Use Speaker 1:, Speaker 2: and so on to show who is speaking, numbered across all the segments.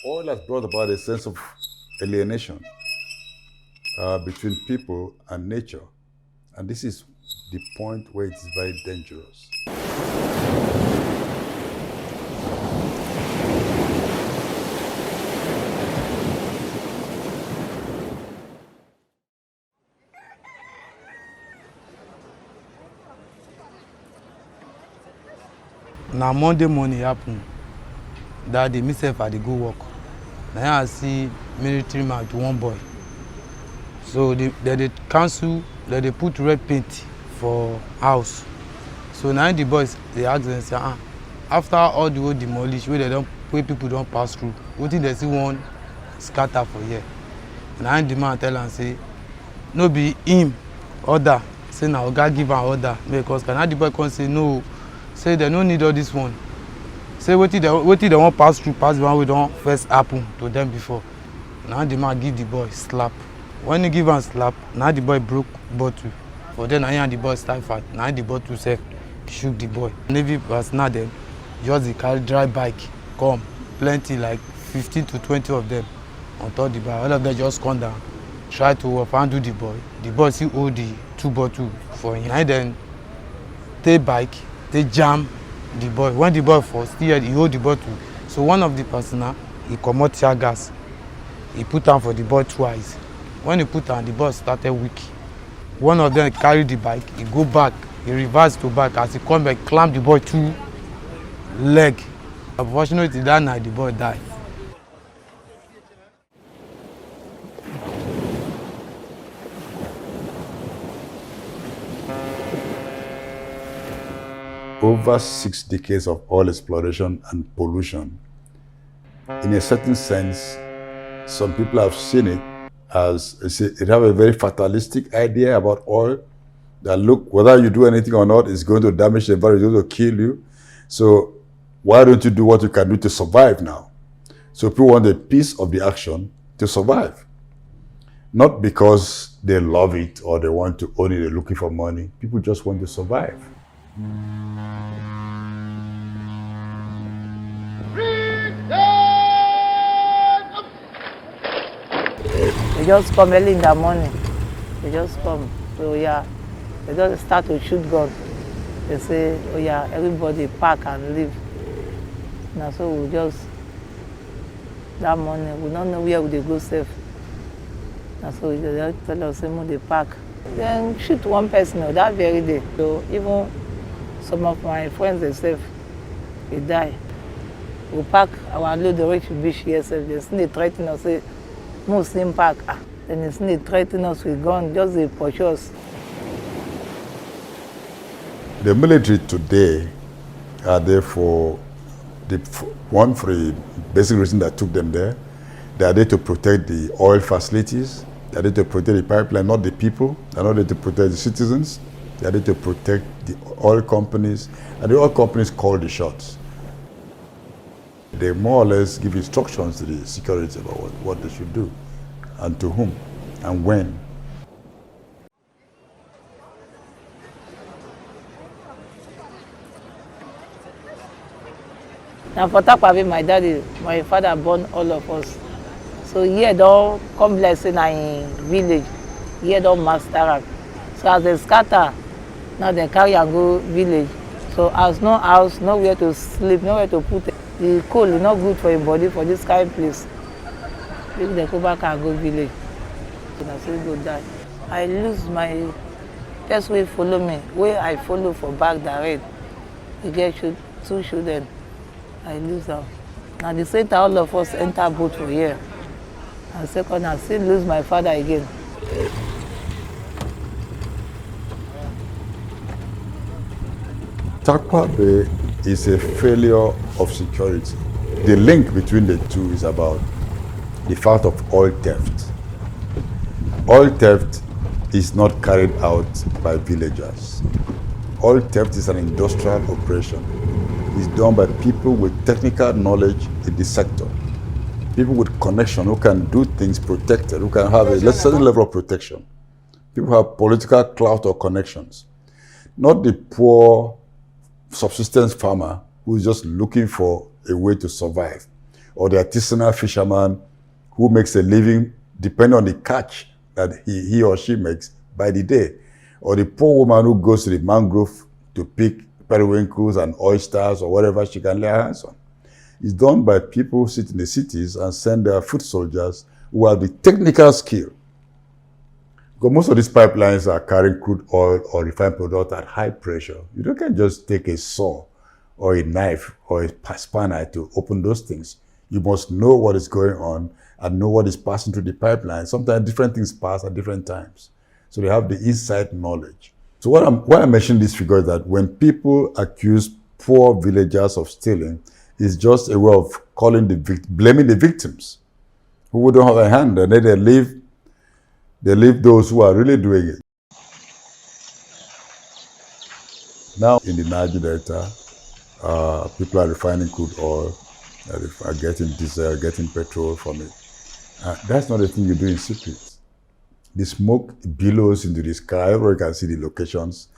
Speaker 1: Oil has brought about a sense of alienation between people and nature. And this is the point where it is very dangerous.
Speaker 2: Na Monday morning happen. That day, myself I dey go work. Now I see military man to one boy. So they cancel, they put red paint for house. So now the boys they ask them say, after all the road demolish, where people don't pass through, what if they see one scatter for here? Now the man tell am say, no be him order. Say na oga give am order because now the boy come say no. Say they no need all this one. Say what if they want pass through, pass the one we don't first happen to them before. Now the man give the boy slap. When he give am slap, now the boy broke bottle. But then I the boy start fight. Now the bottle self shook the boy. Navy personnel them just dey carry dry bike come, plenty like 15 to 20 of them on top the bike. All of them just come down, try to undo the boy. The boy still hold the 2 bottles for him. And then take bike, they jam the boy. When the boy fall, still he hold the bottle. So one of the personnel, he comot tear gas. He put am for the boy twice. When he put am, the boy started weak. One of them carry the bike, he go back, he reverse to back. As he come back, clamp the boy 2 leg. Unfortunately, that night the boy died.
Speaker 1: Over 6 decades of oil exploration and pollution. In a certain sense, some people have seen it as it have a very fatalistic idea about oil, that look, whether you do anything or not, it's going to damage the environment, it's going to kill you. So why don't you do what you can do to survive now? So people want a piece of the action to survive. Not because they love it or they want to own it, they're looking for money. People just want to survive.
Speaker 3: They just come early in the morning. They just come. So yeah, they just start to shoot gun. They say, oh yeah, everybody pack and leave. Now so we just, that morning, we don't know where we go safe. Now so they just tell us, they pack. Then shoot one person that very day. So even some of my friends, they die. We pack our load the reach beach here, they still threaten us, say, Muslim pack. Then they still threaten us with guns, just they pursue us.
Speaker 1: The military today are there for the basic reason that took them there. They are there to protect the oil facilities. They are there to protect the pipeline, not the people. They are not there to protect the citizens. They are there to protect the oil companies. And the oil companies call the shots. They more or less give instructions to the security about what they should do, and to whom, and when.
Speaker 3: Now for Tarkwa Bay, my father born all of us. So here don't come blessing in village. Here don't master up. So as they scatter, now they carry and go village. So as no house, nowhere to sleep, nowhere to put it. The cold is not good for your body for this kind of place. If they go back and go village, so I say go die. I lose my first way follow me. Where I follow for back direct. You get 2 children. I lose them. Now the same time all of us enter boat for here. And second, I still lose my father again.
Speaker 1: Tarkwa Bay is a failure of security. The link between the two is about the fact of oil theft. Oil theft is not carried out by villagers. Oil theft is an industrial operation. It's done by people with technical knowledge in the sector. People with connection who can do things protected, who can have a certain level of protection. People who have political clout or connections. Not the poor subsistence farmer who is just looking for a way to survive. or the artisanal fisherman who makes a living depending on the catch that he or she makes by the day, or the poor woman who goes to the mangrove to pick periwinkles and oysters or whatever she can lay her hands on. It's done by people who sit in the cities and send their foot soldiers who have the technical skill. Because most of these pipelines are carrying crude oil or refined product at high pressure. You can't just take a saw or a knife or a spanner to open those things. You must know what is going on and know what is passing through the pipeline. Sometimes different things pass at different times. So they have the inside knowledge. So why I mention this figure is that when people accuse poor villagers of stealing, it's just a way of blaming the victims who don't have a hand, and then they leave those who are really doing it. Now in the Niger Delta, people are refining crude oil, are getting diesel, getting petrol from it. That's not a thing you do in secret. The smoke billows into the sky, everyone can see the locations,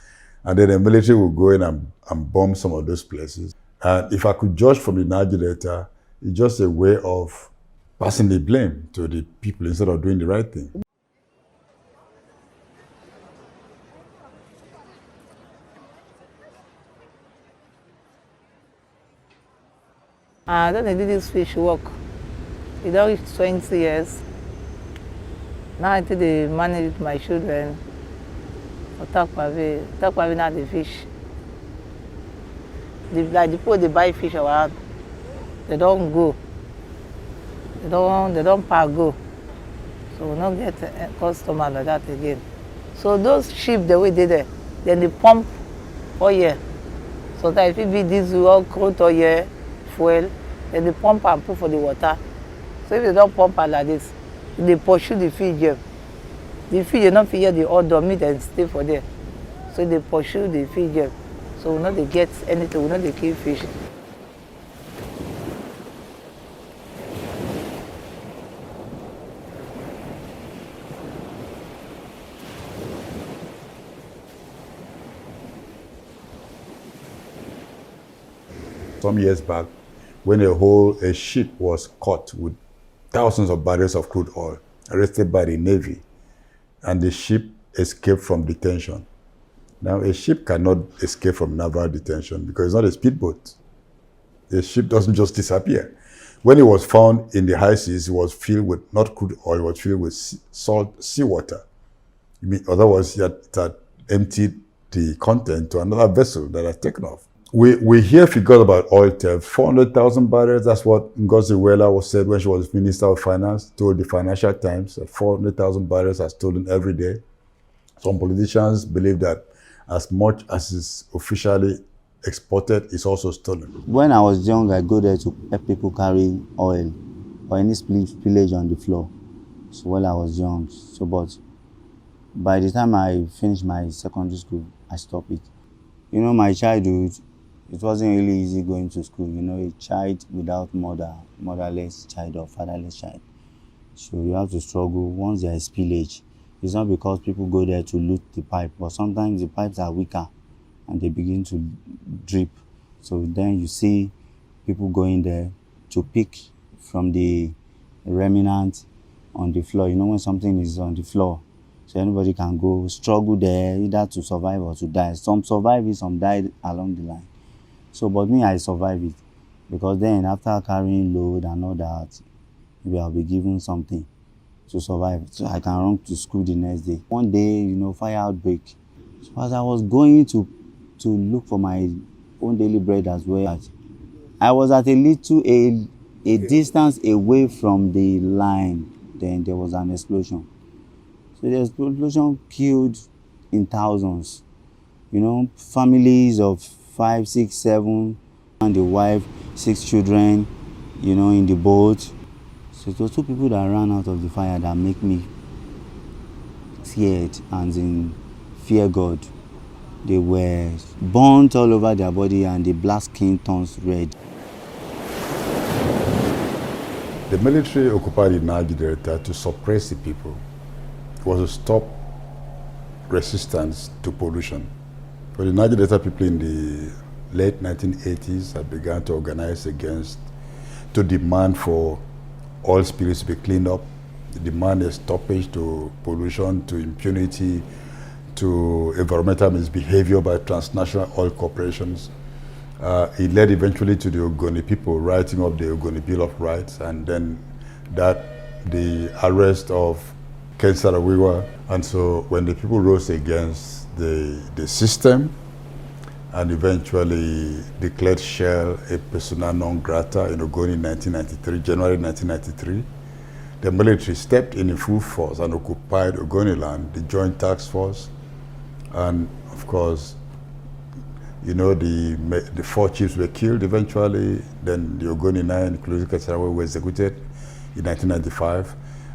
Speaker 1: and then the military will go in and bomb some of those places. And if I could judge from the Niger Delta, it's just a way of passing the blame to the people instead of doing the right thing.
Speaker 3: I don't do this fish work. It don't reach 20 years. Now I think they manage with my children for Tarkwa Bay. Tarkwa Bay now the fish. Like the people they buy fish around, they don't go. They don't pack go. So we don't get a customer like that again. So those sheep the way they there, then they pump oil. Sometimes if it be diesel, crude oil, fuel, then they pump and put for the water. So if they don't pump it like this, they pursue the fish there. The fish they don't fear the odor meat and stay for there. So they pursue the fish there. So we know they get anything, we know they kill fish.
Speaker 1: Some years back, when a ship was caught with thousands of barrels of crude oil, arrested by the Navy, and the ship escaped from detention. Now, a ship cannot escape from naval detention because it's not a speedboat. The ship doesn't just disappear. When it was found in the high seas, it was filled with, not crude oil, it was filled with salt seawater. Otherwise, it had emptied the content to another vessel that had taken off. We hear figures about oil theft, 400,000 barrels. That's what Ngozi Iweala was said when she was Minister of Finance, told the Financial Times that 400,000 barrels are stolen every day. Some politicians believe that as much as is officially exported is also stolen.
Speaker 4: When I was young, I go there to help people carry oil or any spillage on the floor. So while I was young, but by the time I finished my secondary school, I stopped it. You know, my childhood, it wasn't really easy going to school. You know, a child without motherless child or fatherless child. So you have to struggle. Once there is spillage, it's not because people go there to loot the pipe, but sometimes the pipes are weaker and they begin to drip. So then you see people going there to pick from the remnant on the floor. You know, when something is on the floor, so anybody can go struggle there either to survive or to die. Some survive it, some died along the line. So, but me, I survived it because then after carrying load and all that, maybe I'll be given something to survive, so I can run to school the next day. One day, you know, fire outbreak. So as I was going to look for my own daily bread as well, I was at a distance away from the line. Then there was an explosion. So the explosion killed in thousands. You know, families of 5, 6, 7, and the wife, 6 children, you know, in the boat. So it was 2 people that ran out of the fire that make me scared and in fear God. They were burnt all over their body and the black skin turns red.
Speaker 1: The military occupied the Niger Delta to suppress the people. It was to stop resistance to pollution. But the Niger Delta people in the late 1980s had begun to organize to to demand for oil spills to be cleaned up. The demand a stoppage to pollution, to impunity, to environmental misbehavior by transnational oil corporations. It led eventually to the Ogoni people writing up the Ogoni Bill of Rights, and then the arrest of Ken Saro-Wiwa. And so when the people rose against the system and eventually declared Shell a persona non grata in Ogoni in 1993, January 1993, the military stepped in full force and occupied Ogoniland, the Joint Task Force. And of course, you know, the 4 chiefs were killed eventually. Then the Ogoni 9, including Kasarawe, were executed in 1995.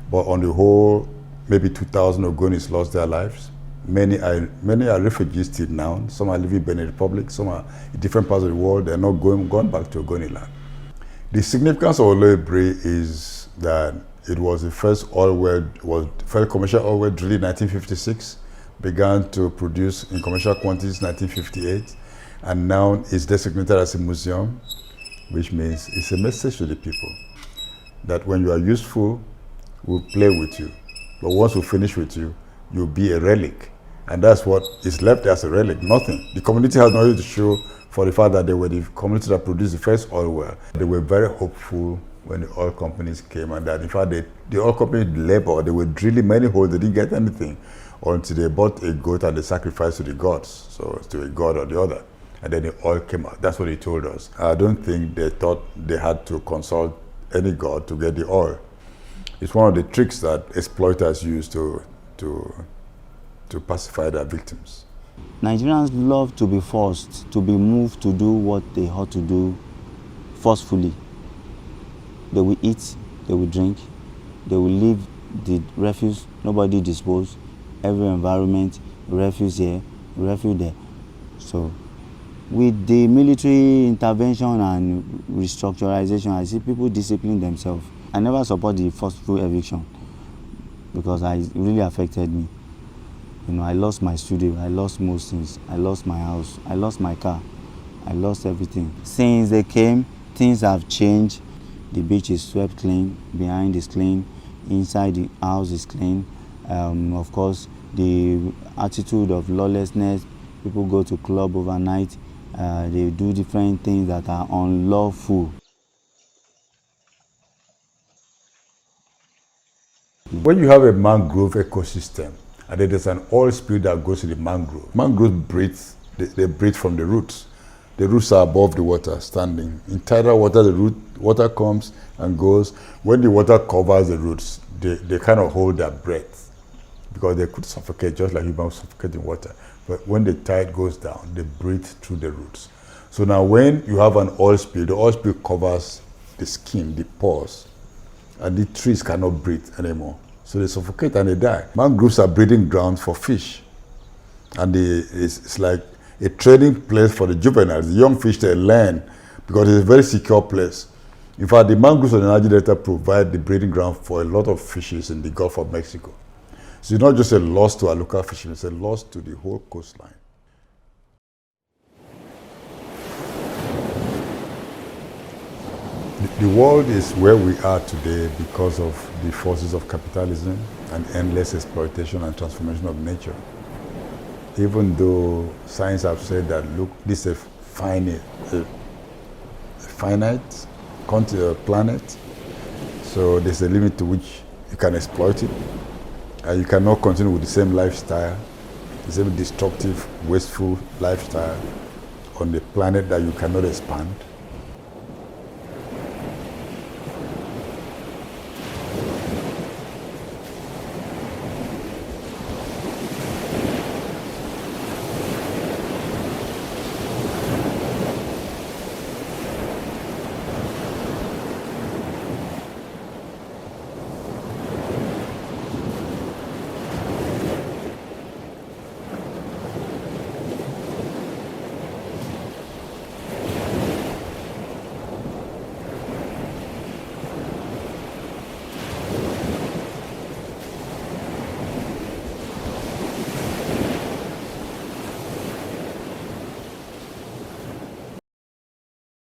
Speaker 1: But on the whole, maybe 2,000 Ogonis lost their lives. Many are refugees till now. Some are living in Benin Republic. Some are in different parts of the world. They're not gone back to Ogoniland. The significance of Oloibiri is that it was the first commercial oil well drilled in 1956, began to produce in commercial quantities in 1958, and now is designated as a museum, which means it's a message to the people that when you are useful, we'll play with you. But once we finish with you, you'll be a relic. And that's what is left as a relic, nothing. The community has nothing to show for the fact that they were the community that produced the first oil well. They were very hopeful when the oil companies came, and that in fact the oil companies labored, they were drilling many holes, they didn't get anything until they bought a goat and they sacrificed to the gods, so to a god or the other. And then the oil came out. That's what he told us. I don't think they thought they had to consult any god to get the oil. It's one of the tricks that exploiters use to pacify their victims.
Speaker 4: Nigerians love to be forced, to be moved to do what they ought to do forcefully. They will eat, they will drink, they will leave the refuse, nobody dispose, every environment, refuse here, refuse there. So with the military intervention and restructuralization, I see people discipline themselves. I never support the forceful eviction because it really affected me. You know, I lost my studio, I lost most things, I lost my house, I lost my car, I lost everything. Since they came, things have changed. The beach is swept clean, behind is clean, inside the house is clean. Of course, the attitude of lawlessness, people go to club overnight, they do different things that are unlawful.
Speaker 1: When you have a mangrove ecosystem, and then there's an oil spill that goes to the mangrove. Mangroves breathe, they breathe from the roots. The roots are above the water, standing. In tidal water, the water comes and goes. When the water covers the roots, they kind of hold their breath because they could suffocate just like humans suffocate in water. But when the tide goes down, they breathe through the roots. So now when you have an oil spill, the oil spill covers the skin, the pores, and the trees cannot breathe anymore. So they suffocate and they die. Mangroves are breeding grounds for fish. And it's like a training place for the juveniles. The young fish, they learn because it's a very secure place. In fact, the mangroves of the Niger Delta provide the breeding ground for a lot of fishes in the Gulf of Mexico. So it's not just a loss to our local fishermen, it's a loss to the whole coastline. The world is where we are today because of the forces of capitalism and endless exploitation and transformation of nature. Even though science have said that, look, this is a finite planet, so there's a limit to which you can exploit it. You cannot continue with the same lifestyle, the same destructive, wasteful lifestyle on the planet that you cannot expand.